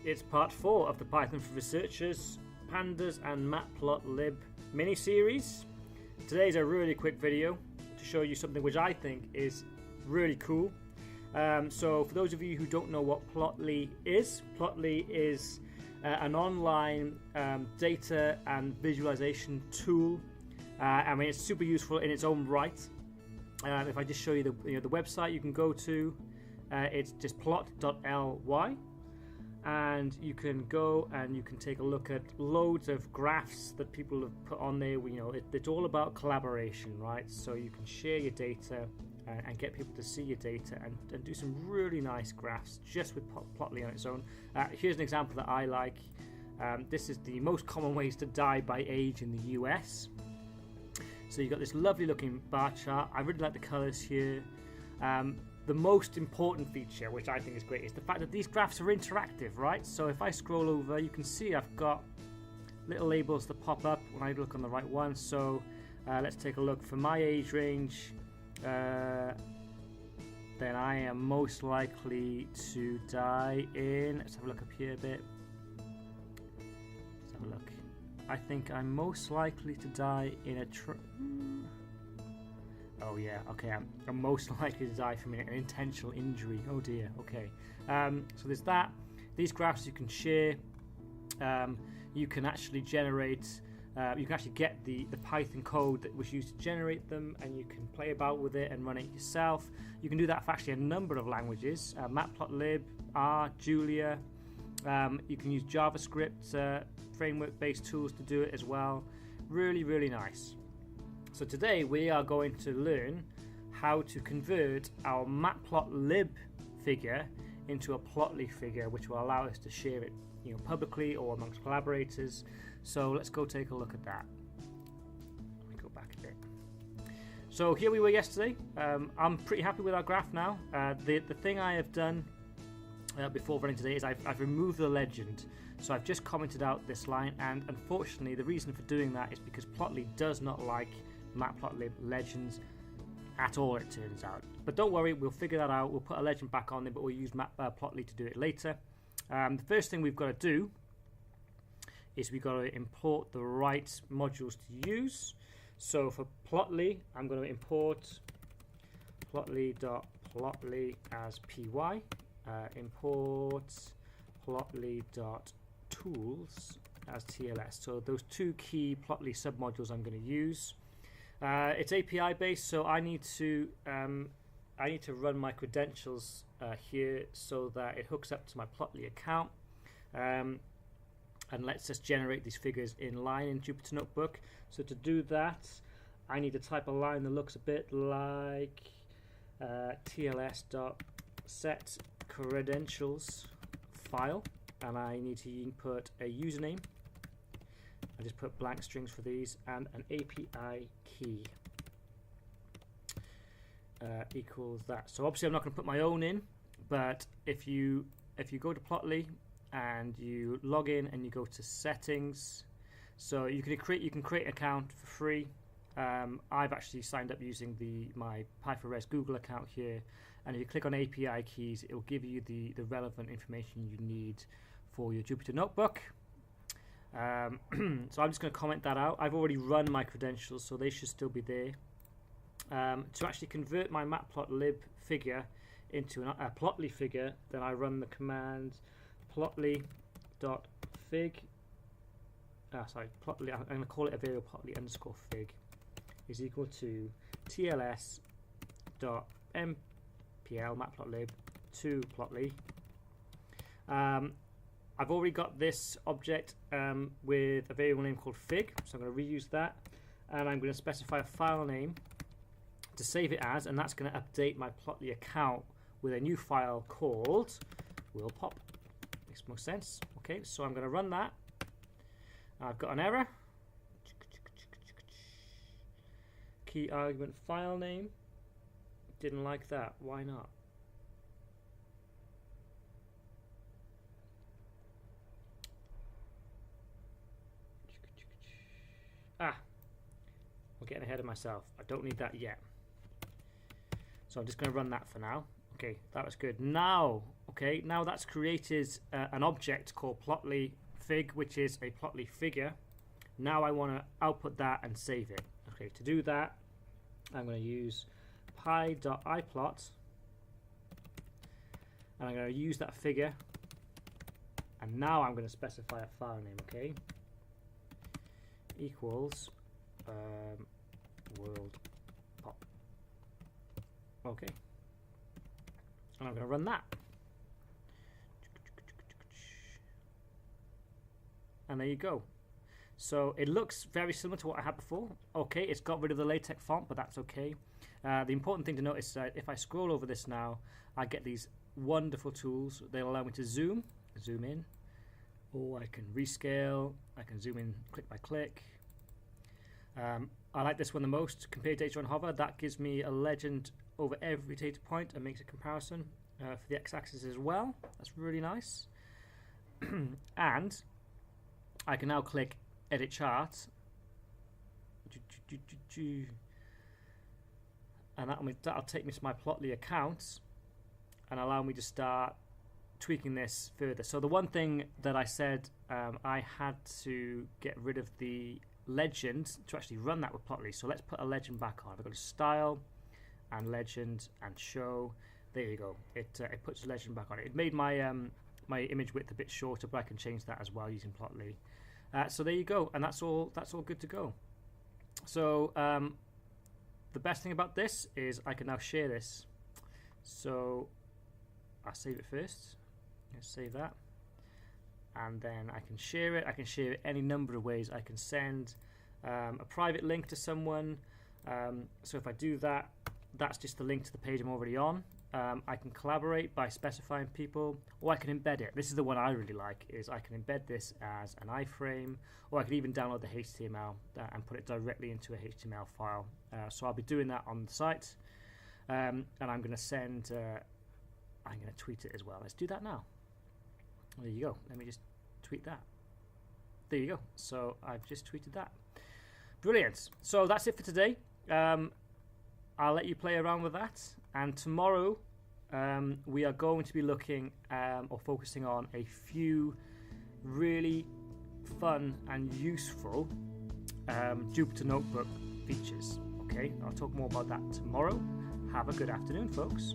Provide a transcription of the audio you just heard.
it's part 4 of the Python for Researchers, Pandas and Matplotlib mini-series. Today's a really quick video to show you something which I think is really cool. So for those of you who don't know what Plotly is an online data and visualization tool. I mean, it's super useful in its own right. If I just show you the website you can go to, it's just plot.ly, and you can go and you can take a look at loads of graphs that people have put on there. It's all about collaboration, right? So you can share your data and get people to see your data and do some really nice graphs just with Plotly on its own. Here's an example that I like. This is the most common ways to die by age in the US. So you've got this lovely looking bar chart. I really like the colors here. The most important feature, which I think is great, is the fact that these graphs are interactive, right? So if I scroll over, you can see I've got little labels that pop up when I look on the right one. So let's take a look. For my age range, then I am most likely to die in, let's have a look up here a bit. Let's have a look. I think I'm most likely to die in a oh yeah, okay, I'm most likely to die from an intentional injury. Oh dear, okay. So there's that. These graphs you can share. You can actually generate, you can actually get the Python code that was used to generate them, and you can play about with it and run it yourself. You can do that for actually a number of languages. Matplotlib, R, Julia. You can use JavaScript framework-based tools to do it as well. Really, really nice. So today we are going to learn how to convert our Matplotlib figure into a Plotly figure, which will allow us to share it, publicly or amongst collaborators. So let's go take a look at that. Let me go back a bit. So here we were yesterday. I'm pretty happy with our graph now. The thing I have done before running today is I've removed the legend. So I've just commented out this line, and unfortunately the reason for doing that is because Plotly does not like Matplotlib legends at all, it turns out. But don't worry, we'll figure that out. We'll put a legend back on there, but we'll use Plotly to do it later. The first thing we've got to do is we've got to import the right modules to use. So for Plotly, I'm going to import plotly.plotly as py, import plotly.tools as TLS. So those two key Plotly submodules I'm going to use. It's API based, so I need to run my credentials here so that it hooks up to my Plotly account and lets us generate these figures in line in Jupyter Notebook. So to do that, I need to type a line that looks a bit like tls.set credentials file, and I need to input a username. I just put blank strings for these, and an API key equals that. So obviously I'm not going to put my own in, but if you go to Plotly and you log in and you go to settings, so you can create an account for free. I've actually signed up using my Pi4Res Google account here, and if you click on API keys, it will give you the relevant information you need for your Jupyter Notebook. So I'm just going to comment that out. I've already run my credentials, so they should still be there. To actually convert my Matplotlib figure into a Plotly figure, then I run the command plotly.fig. Plotly. I'm going to call it a variable plotly_fig is equal to tls.mpl matplotlib to Plotly. I've already got this object with a variable name called fig, so I'm going to reuse that, and I'm going to specify a file name to save it as, and that's going to update my Plotly account with a new file called willpop. Makes most sense. Okay, so I'm going to run that. I've got an error. Key argument file name. Didn't like that. Why not? I'm getting ahead of myself. I don't need that yet. So I'm just going to run that for now. Okay, that was good. Now, okay, now that's created an object called Plotly Fig, which is a Plotly figure. Now I want to output that and save it. Okay, to do that, I'm going to use pi.iplot, and I'm going to use that figure, and now I'm going to specify a file name, okay, equals world pop. Okay, and I'm going to run that, and there you go. So it looks very similar to what I had before. Okay, it's got rid of the LaTeX font, but that's okay. The important thing to notice is that if I scroll over this now, I get these wonderful tools. They'll allow me to zoom in, or I can rescale, I can zoom in click by click. I like this one the most, compare data on hover. That gives me a legend over every data point and makes a comparison for the x-axis as well. That's really nice. And I can now click edit chart, and that'll take me to my Plotly account and allow me to start tweaking this further. So the one thing that I said, I had to get rid of the legend to actually run that with Plotly. So let's put a legend back on. I've got to style and legend and show. There you go. It puts the legend back on. It made my my image width a bit shorter, but I can change that as well using Plotly. So there you go, and that's all good to go. So the best thing about this is I can now share this. So I'll save it first. Let's save that, and then I can share it. I can share it any number of ways. I can send a private link to someone. So if I do that, that's just the link to the page I'm already on. I can collaborate by specifying people, or I can embed it. This is the one I really like, is I can embed this as an iframe, or I can even download the HTML and put it directly into a HTML file. So I'll be doing that on the site, and I'm going to send, I'm going to tweet it as well. Let's do that now. There you go. Let me just tweet that. There you go. So I've just tweeted that. Brilliant. So that's it for today. I'll let you play around with that, and tomorrow we are going to be looking or focusing on a few really fun and useful Jupyter Notebook features. Okay, I'll talk more about that tomorrow. Have a good afternoon, folks.